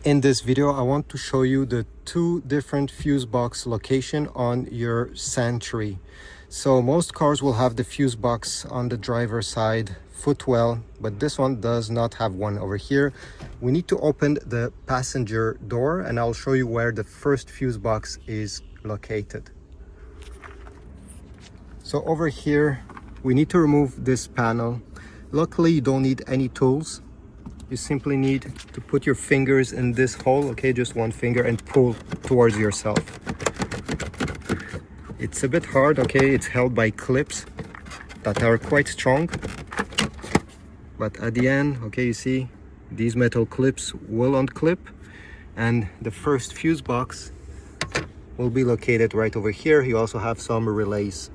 In this video, I want to show you the two different fuse box location on your Century. So most cars will have the fuse box on the driver's side footwell, but this one does not have one over here. We need to open the passenger door and I'll show you where the first fuse box is located. So over here, we need to remove this panel. Luckily, you don't need any tools. You simply need to put your fingers in this hole, okay, just one finger, and pull towards yourself. It's a bit hard, okay, it's held by clips that are quite strong. But at the end, okay, you see, these metal clips will unclip and the first fuse box will be located right over here. You also have some relays.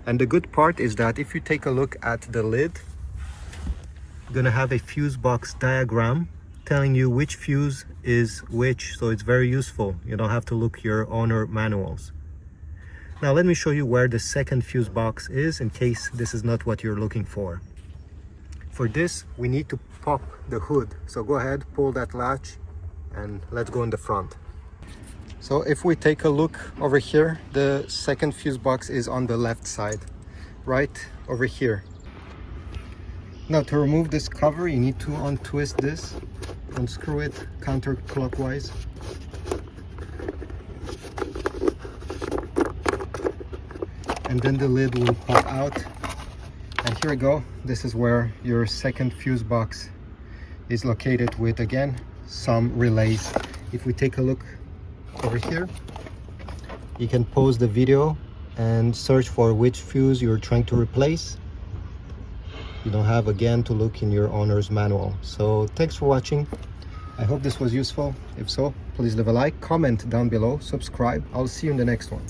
And the good part is that if you take a look at the lid, gonna have a fuse box diagram telling you which fuse is which, so it's very useful. You don't have to look your owner manuals. Now let me show you where the second fuse box is in case this is not what you're looking for. For this we need to pop the hood, so go ahead, pull that latch and let's go in the front. So if we take a look over here, the second fuse box is on the left side, right over here. Now to remove this cover, you need to untwist this, unscrew it counterclockwise. And then the lid will pop out. And here we go. This is where your second fuse box is located with, again, some relays. If we take a look over here, you can pause the video and search for which fuse you're trying to replace. You don't have again to look in your owner's manual. So thanks for watching. I hope this was useful. If so, please leave a like, comment down below, subscribe. I'll see you in the next one.